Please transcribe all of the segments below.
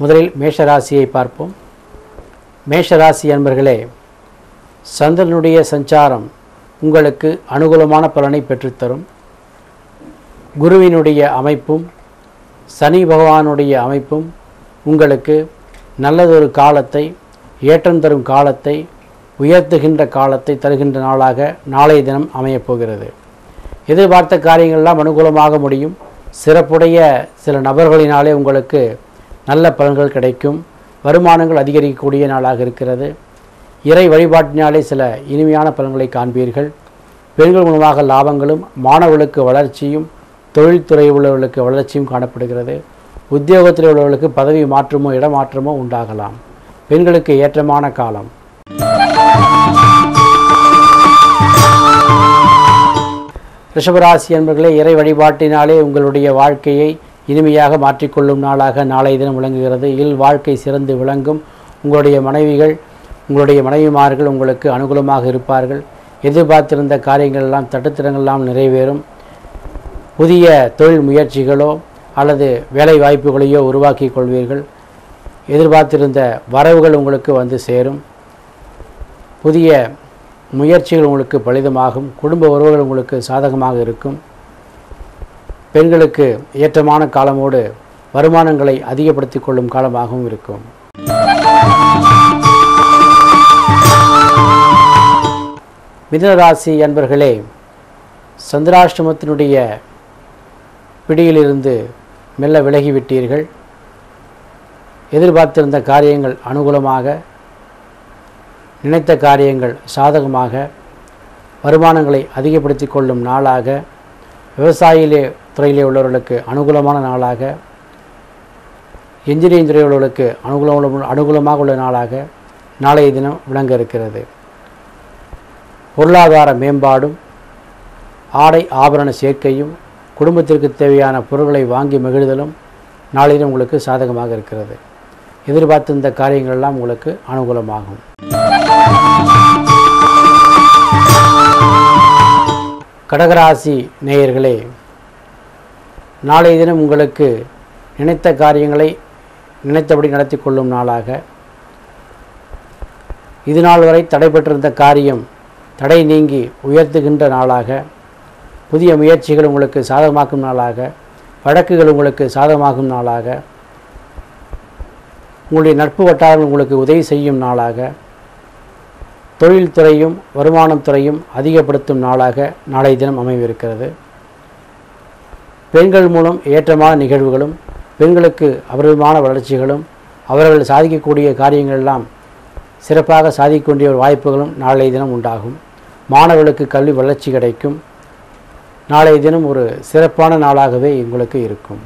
முதலில் மேஷராசியை பார்ப்போம். மேஷராசி அன்பர்களே, சந்திரனுடைய சஞ்சாரம் உங்களுக்கு அனுகூலமான பலனை பெற்றுத்தரும். குருவினுடைய அமைப்பும் சனி பகவானுடைய அமைப்பும் உங்களுக்கு நல்லதொரு காலத்தை, ஏற்றம் தரும் காலத்தை, உயர்த்துகின்ற காலத்தை தருகின்ற நாளாக நாளைய தினம் அமையப்போகிறது. எதிர்பார்த்த காரியங்கள்லாம் அனுகூலமாக முடியும். சிறப்புடைய சில நபர்களினாலே உங்களுக்கு நல்ல பலன்கள் கிடைக்கும். வருமானங்கள் அதிகரிக்கக்கூடிய நாளாக இருக்கிறது. இறை வழிபாட்டினாலே சில இனிமையான பலன்களை காண்பீர்கள். பெண்கள் மூலமாக லாபங்களும், மாணவர்களுக்கு வளர்ச்சியும், தொழில்துறை உள்ளவர்களுக்கு வளர்ச்சியும் காணப்படுகிறது. உத்தியோகத்தில் உள்ளவர்களுக்கு பதவி மாற்றமோ இடமாற்றமோ உண்டாகலாம். பெண்களுக்கு ஏற்றமான காலம். ரிஷபராசி என்பர்களே, இறை வழிபாட்டினாலே உங்களுடைய வாழ்க்கையை இனிமையாக மாற்றிக்கொள்ளும் நாளாக நாளைய தினம் விளங்குகிறது. வாழ்க்கை சிறந்து விளங்கும். உங்களுடைய மனைவிகள், உங்களுடைய மனைவிமார்கள் உங்களுக்கு அனுகூலமாக இருப்பார்கள். எதிர்பார்த்திருந்த காரியங்கள் எல்லாம், தட்டுத்திறங்கள்லாம் நிறைவேறும். புதிய தொழில் முயற்சிகளோ அல்லது வேலை வாய்ப்புகளையோ உருவாக்கி கொள்வீர்கள். எதிர்பார்த்திருந்த வரவுகள் உங்களுக்கு வந்து சேரும். புதிய முயற்சிகள் உங்களுக்கு பலிதமாகும். குடும்ப உறவுகள் உங்களுக்கு சாதகமாக இருக்கும். பெண்களுக்கு ஏற்றமான காலமோடு வருமானங்களை அதிகப்படுத்திக் கொள்ளும் காலமாகவும் இருக்கும். மிதுனராசி அன்பர்களே, சந்திராஷ்டமத்தினுடைய பிடியிலிருந்து மெல்ல விலகிவிட்டீர்கள். எதிர்பார்த்திருந்த காரியங்கள் அனுகூலமாக, நினைத்த காரியங்கள் சாதகமாக, வருமானங்களை அதிகப்படுத்தி கொள்ளும் நாளாக, விவசாயிலே துறையிலே உள்ளவர்களுக்கு அனுகூலமான நாளாக, இன்ஜினியரிங் துறை உள்ளவர்களுக்கு அனுகூலமாக உள்ள நாளாக நாளைய தினம் விளங்க இருக்கிறது. பொருளாதார மேம்பாடும், ஆடை ஆபரண சேர்க்கையும், குடும்பத்திற்கு தேவையான பொருட்களை வாங்கி மகிழ்தலும் நாளைய தினம் உங்களுக்கு சாதகமாக இருக்கிறது. எதிர்பார்த்திருந்த காரியங்கள் எல்லாம் உங்களுக்கு அனுகூலமாகும். கடகராசி நேயர்களே, நாளைய தினம் உங்களுக்கு நினைத்த காரியங்களை நினைத்தபடி நடத்தி கொள்ளும் நாளாக, இதுநாள் வரை தடைபட்டிருந்த காரியம் தடை நீங்கி உயர்த்துகின்ற நாளாக, புதிய முயற்சிகள் உங்களுக்கு சாதகமாக்கும் நாளாக, வழக்குகள் உங்களுக்கு சாதகமாகும் நாளாக, உங்களுடைய நட்பு வட்டாரங்கள் உங்களுக்கு உதவி செய்யும் நாளாக, தொழில்துறையும் வருமானம் துறையும் அதிகப்படுத்தும் நாளாக நாளைய தினம் அமைவிருக்கிறது. பெண்கள் மூலம் ஏற்றமான நிகழ்வுகளும், பெண்களுக்கு அபரிதமான வளர்ச்சிகளும், அவர்கள் சாதிக்கக்கூடிய காரியங்கள் எல்லாம் சிறப்பாக சாதிக்கக்கூடிய ஒரு வாய்ப்புகளும் நாளைய தினம் உண்டாகும். மாணவர்களுக்கு கல்வி வளர்ச்சி கிடைக்கும். நாளைய தினம் ஒரு சிறப்பான நாளாகவே உங்களுக்கு இருக்கும்.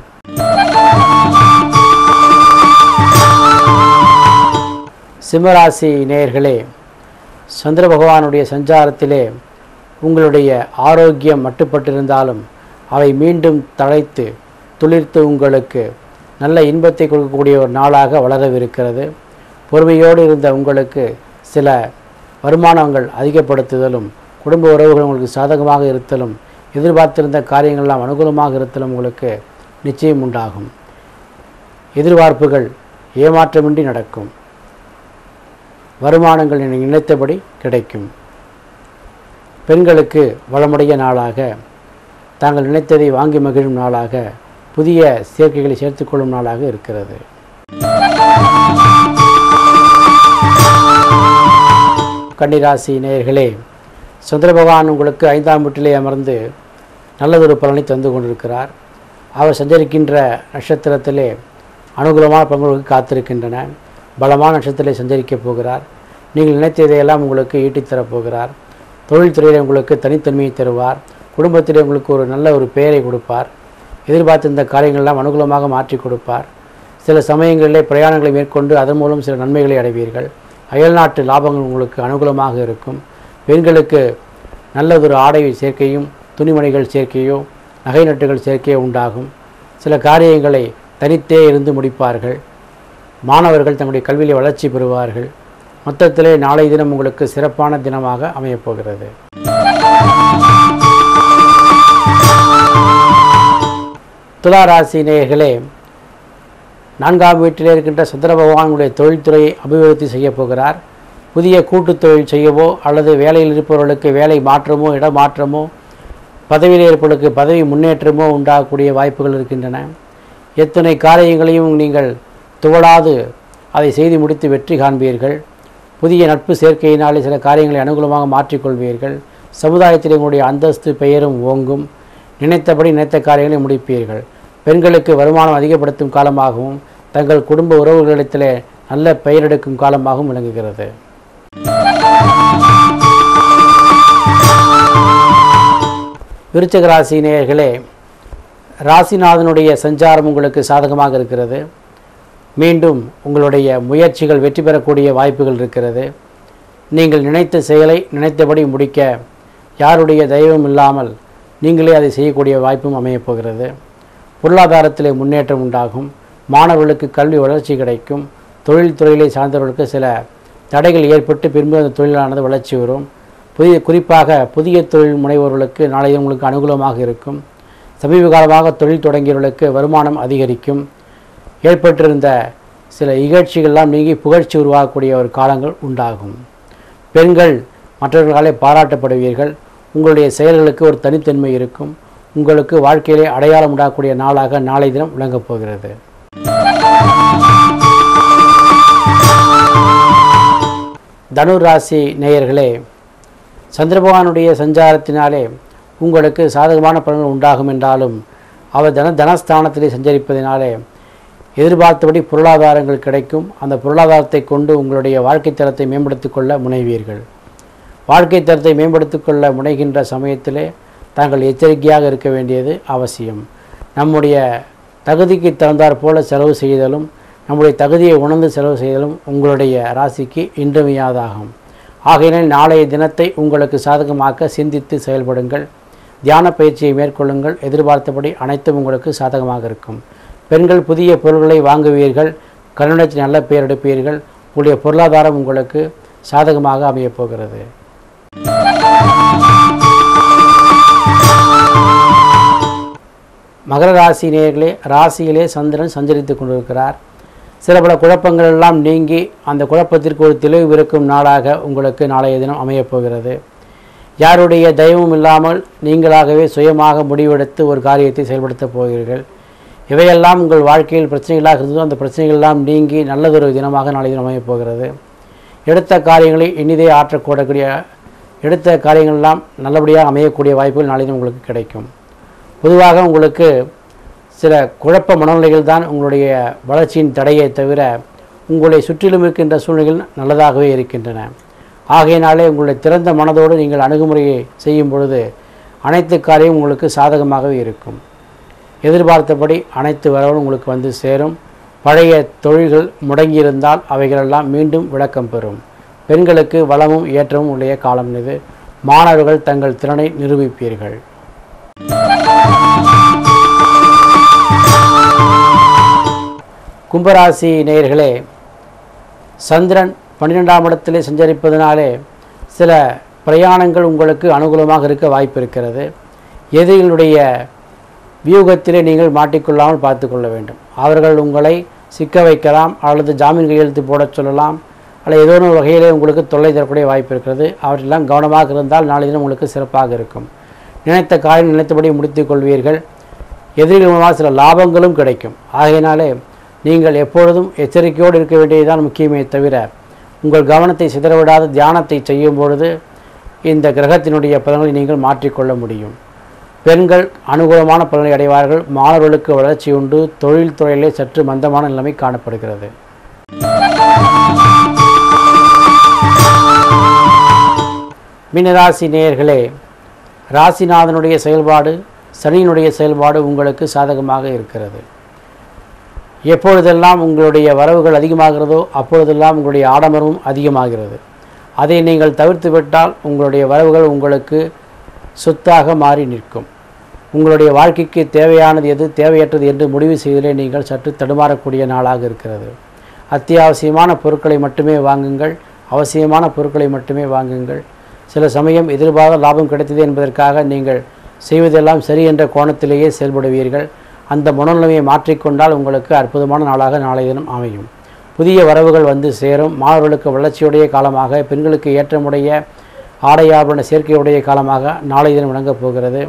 சிம்மராசி நேயர்களே, சந்திர பகவானுடைய சஞ்சாரத்திலே உங்களுடைய ஆரோக்கியம் மட்டுப்பட்டிருந்தாலும் அவை மீண்டும் தழைத்து துளிர்த்து உங்களுக்கு நல்ல இன்பத்தை கொடுக்கக்கூடிய ஒரு நாளாக வளரவிருக்கிறது. பொறுமையோடு இருந்த உங்களுக்கு சில வருமானங்கள் அதிகப்படுத்துதலும், குடும்ப உறவுகள் உங்களுக்கு சாதகமாக இருத்தலும், எதிர்பார்த்திருந்த காரியங்கள்லாம் அனுகூலமாக இருத்தலும் உங்களுக்கு நிச்சயம் உண்டாகும். எதிர்பார்ப்புகள் ஏமாற்றமின்றி நடக்கும். வருமானங்கள் நினைத்தபடி கிடைக்கும். பெண்களுக்கு வளமுடைய நாளாக, தாங்கள் நினைத்ததை வாங்கி மகிழும் நாளாக, புதிய சேர்க்கைகளை சேர்த்துக்கொள்ளும் நாளாக இருக்கிறது. கன்னிராசி நேயர்களே, சந்திர பகவான் உங்களுக்கு 5ஆம் வீட்டிலே அமர்ந்து நல்லதொரு பலனை தந்து கொண்டிருக்கிறார். அவர் சஞ்சரிக்கின்ற நட்சத்திரத்திலே அனுகூலமான பலன்களுக்கு காத்திருக்கின்றன. பலமான நட்சத்திரத்திலே சஞ்சரிக்கப் போகிறார். நீங்கள் நினைத்ததையெல்லாம் உங்களுக்கு ஈட்டித்தரப் போகிறார். தொழில்துறையில் உங்களுக்கு தனித்தன்மையை தருவார். குடும்பத்திலே உங்களுக்கு ஒரு நல்ல ஒரு பெயரை கொடுப்பார். எதிர்பார்த்திருந்த காரியங்களெல்லாம் அனுகூலமாக மாற்றி கொடுப்பார். சில சமயங்களிலே பிரயாணங்களை மேற்கொண்டு அதன் மூலம் சில நன்மைகளை அடைவீர்கள். அயல்நாட்டு லாபங்கள் உங்களுக்கு அனுகூலமாக இருக்கும். பெண்களுக்கு நல்லதொரு ஆடை சேர்க்கையும், துணிமணிகள் சேர்க்கையோ, நகை நட்டுகள் சேர்க்கையோ உண்டாகும். சில காரியங்களை தனித்தே இருந்து முடிப்பார்கள். மாணவர்கள் தங்களுடைய கல்வியிலே வளர்ச்சி பெறுவார்கள். மொத்தத்திலே நாளை தினம் உங்களுக்கு சிறப்பான தினமாக அமையப்போகிறது. துலா ராசி நேயர்களே, 4ஆம் வீட்டிலே இருக்கின்ற சந்திர பகவானுடைய தொழில்துறையை அபிவிருத்தி செய்ய போகிறார். புதிய கூட்டுத் தொழில் செய்யவோ அல்லது வேலையில் இருப்பவர்களுக்கு வேலை மாற்றமோ இடமாற்றமோ பதவியில் இருப்பவர்களுக்கு பதவி முன்னேற்றமோ உண்டாகக்கூடிய வாய்ப்புகள் இருக்கின்றன. எத்தனை காரியங்களையும் நீங்கள் துவளாது அதை செய்து முடித்து வெற்றி காண்பீர்கள். புதிய நட்பு சேர்க்கையினாலே சில காரியங்களை அனுகூலமாக மாற்றிக்கொள்வீர்கள். சமுதாயத்தில் உங்களுடைய அந்தஸ்து பெயரும் ஓங்கும். நினைத்தபடி நினைத்த காரியங்களை முடிப்பீர்கள். பெண்களுக்கு வருமானம் அதிகப்படுத்தும் காலமாகவும் தங்கள் குடும்ப உறவுகளிடத்திலே நல்ல பெயர் எடுக்கும் காலமாகவும் விளங்குகிறது. விருச்சிக ராசி நேயர்களே, ராசிநாதனுடைய சஞ்சாரம் உங்களுக்கு சாதகமாக இருக்கிறது. மீண்டும் உங்களுடைய முயற்சிகள் வெற்றி பெறக்கூடிய வாய்ப்புகள் இருக்கிறது. நீங்கள் நினைத்த செயலை நினைத்தபடி முடிக்க யாருடைய தயவும் இல்லாமல் நீங்களே அதை செய்யக்கூடிய வாய்ப்பும் அமையப்போகிறது. பொருளாதாரத்திலே முன்னேற்றம் உண்டாகும். மாணவர்களுக்கு கல்வி வளர்ச்சி கிடைக்கும். தொழில்துறையிலே சார்ந்தவர்களுக்கு சில தடைகள் ஏற்பட்டு பின்பு அந்த தொழிலானது வளர்ச்சி வரும். குறிப்பாக புதிய தொழில் முனைவோர்களுக்கு நாளை உங்களுக்கு அனுகூலமாக இருக்கும். சமீப காலமாக தொழில் தொடங்கியவர்களுக்கு வருமானம் அதிகரிக்கும். ஏற்பட்டிருந்த சில இகழ்ச்சிகள்லாம் நீங்கி புகழ்ச்சி உருவாகக்கூடிய ஒரு காலங்கள் உண்டாகும். பெண்கள் மற்றவர்களாலே பாராட்டப்படுவீர்கள். உங்களுடைய செயல்களுக்கு ஒரு தனித்தன்மை இருக்கும். உங்களுக்கு வாழ்க்கையிலே அடையாளம் உண்டாகக்கூடிய நாளாக நாளை தினம் விளங்கப் போகிறது. தனுர் ராசி நேயர்களே, சந்திரபகவானுடைய சஞ்சாரத்தினாலே உங்களுக்கு சாதகமான பலன்கள் உண்டாகும் என்றாலும் அவர் தனஸ்தானத்திலே சஞ்சரிப்பதினாலே எதிர்பார்த்தபடி பொருளாதாரங்கள் கிடைக்கும். அந்த பொருளாதாரத்தை கொண்டு உங்களுடைய வாழ்க்கை தரத்தை மேம்படுத்திக் கொள்ள முனைவீர்கள். வாழ்க்கை தரத்தை மேம்படுத்திக் கொள்ள முனைகின்ற சமயத்திலே தாங்கள் எச்சரிக்கையாக இருக்க வேண்டியது அவசியம். நம்முடைய தகுதிக்கு தகுந்தாற் போல செலவு செய்தலும் நம்முடைய தகுதியை உணர்ந்து செலவு செய்தலும் உங்களுடைய ராசிக்கு இன்றியமையாதாகும். ஆகையினால் நாளைய தினத்தை உங்களுக்கு சாதகமாக்க சிந்தித்து செயல்படுங்கள். தியான பயிற்சியை மேற்கொள்ளுங்கள். எதிர்பார்த்தபடி அனைத்தும் உங்களுக்கு சாதகமாக இருக்கும். பெண்கள் புதிய பொருட்களை வாங்குவீர்கள். கல்யாணத்தில் நல்ல பெயர் எடுப்பீர்கள். உங்களுடைய பொருளாதாரம் உங்களுக்கு சாதகமாக அமையப் போகிறது. மகர ராசி நேயர்களே, ராசியிலே சந்திரன் சஞ்சரித்து கொண்டிருக்கிறார். சில பல குழப்பங்கள் எல்லாம் நீங்கி அந்த குழப்பத்திற்கு ஒரு தெளிவு இருக்கும் நாளாக உங்களுக்கு நாளைய தினம் அமையப்போகிறது. யாருடைய தயவும் இல்லாமல் நீங்களாகவே சுயமாக முடிவெடுத்து ஒரு காரியத்தை செயல்படுத்தப் போகிறீர்கள். இவையெல்லாம் உங்கள் வாழ்க்கையில் பிரச்சனைகளாக இருந்ததோ அந்த பிரச்சனைகளெல்லாம் நீங்கி நல்லதொரு தினமாக நாளைய தினம் அமையப்போகிறது. எடுத்த காரியங்களை இனிதே ஆற்றக்கூடக்கூடிய எடுத்த காரியங்களெல்லாம் நல்லபடியாக அமையக்கூடிய வாய்ப்புகள் நாளைய தினம் உங்களுக்கு கிடைக்கும். பொதுவாக உங்களுக்கு சில குழப்ப மனநிலைகள் தான் உங்களுடைய வளர்ச்சியின் தடையை தவிர உங்களுடைய சுற்றிலும் இருக்கின்ற சூழ்நிலைகள் நல்லதாகவே இருக்கின்றன. ஆகையினாலே உங்களுடைய திறந்த மனதோடு நீங்கள் அணுகுமுறையை செய்யும் பொழுது அனைத்து காரியம் உங்களுக்கு சாதகமாகவே இருக்கும். எதிர்பார்த்தபடி அனைத்து வரவும் உங்களுக்கு வந்து சேரும். பழைய தொழில்கள் முடங்கியிருந்தால் அவைகளெல்லாம் மீண்டும் விளக்கம் பெறும். பெண்களுக்கு வளமும் ஏற்றமும் உடைய காலம் இது. மாணவர்கள் தங்கள் திறனை நிரூபிப்பீர்கள். கும்பராசி நேயர்களே, சந்திரன் 12ஆம் இடத்திலே சஞ்சரிப்பதனாலே சில பிரயாணங்கள் உங்களுக்கு அனுகூலமாக இருக்க வாய்ப்பு இருக்கிறது. எதிரிகளுடைய வியூகத்திலே நீங்கள் மாட்டிக்கொள்ளாமல் பார்த்து கொள்ள வேண்டும். அவர்கள் உங்களை சிக்க வைக்கலாம், அல்லது ஜாமீன் கையெழுத்து போட சொல்லலாம், அல்லது ஏதோ ஒரு வகையிலே உங்களுக்கு தொல்லை தரக்கூடிய வாய்ப்பு இருக்கிறது. அவற்றெல்லாம் கவனமாக இருந்தால் நாளை தினம் உங்களுக்கு சிறப்பாக இருக்கும். நினைத்த காரியம் நினைத்தபடி முடித்து கொள்வீர்கள். எதிரிகள் மூலமாக சில லாபங்களும் கிடைக்கும். ஆகையினாலே நீங்கள் எப்பொழுதும் எச்சரிக்கையோடு இருக்க வேண்டியதுதான் முக்கியமே தவிர உங்கள் கவனத்தை சிதறவிடாத தியானத்தை செய்யும் பொழுது இந்த கிரகத்தினுடைய பலன்களை நீங்கள் மாற்றிக்கொள்ள முடியும். பெண்கள் அனுகூலமான பலனை அடைவார்கள். மாணவர்களுக்கு வளர்ச்சி உண்டு. தொழில் துறையிலே சற்று மந்தமான நிலைமை காணப்படுகிறது. மீனராசி நேயர்களே, ராசிநாதனுடைய செயல்பாடு சனியினுடைய செயல்பாடு உங்களுக்கு சாதகமாக இருக்கிறது. எப்பொழுதெல்லாம் உங்களுடைய வரவுகள் அதிகமாகிறதோ அப்பொழுதெல்லாம் உங்களுடைய ஆடம்பரமும் அதிகமாகிறது. அதை நீங்கள் தவிர்த்து விட்டால் உங்களுடைய வரவுகள் உங்களுக்கு சொத்தாக மாறி நிற்கும். உங்களுடைய வாழ்க்கைக்கு தேவையானது எது தேவையற்றது என்று முடிவு செய்வதிலே நீங்கள் சற்று தடுமாறக்கூடிய நாளாக இருக்கிறது. அத்தியாவசியமான பொருட்களை மட்டுமே வாங்குங்கள். அவசியமான பொருட்களை மட்டுமே வாங்குங்கள். சில சமயம் எதிர்பாராத லாபம் கிடைத்தது என்பதற்காக நீங்கள் செய்வதெல்லாம் சரி என்ற கோணத்திலேயே செயல்படுவீர்கள். அந்த மனநிலைமையை மாற்றிக்கொண்டால் உங்களுக்கு அற்புதமான நாளாக நாளைய தினம் அமையும். புதிய வரவுகள் வந்து சேரும். மாணவர்களுக்கு வளர்ச்சியுடைய காலமாக, பெண்களுக்கு ஏற்றமுடைய ஆடை ஆபரண சேர்க்கையுடைய காலமாக நாளைய தினம் விளங்கப் போகிறது.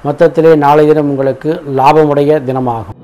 மொத்தத்திலே நாளைய தினம் உங்களுக்கு லாபமுடைய தினமாகும்.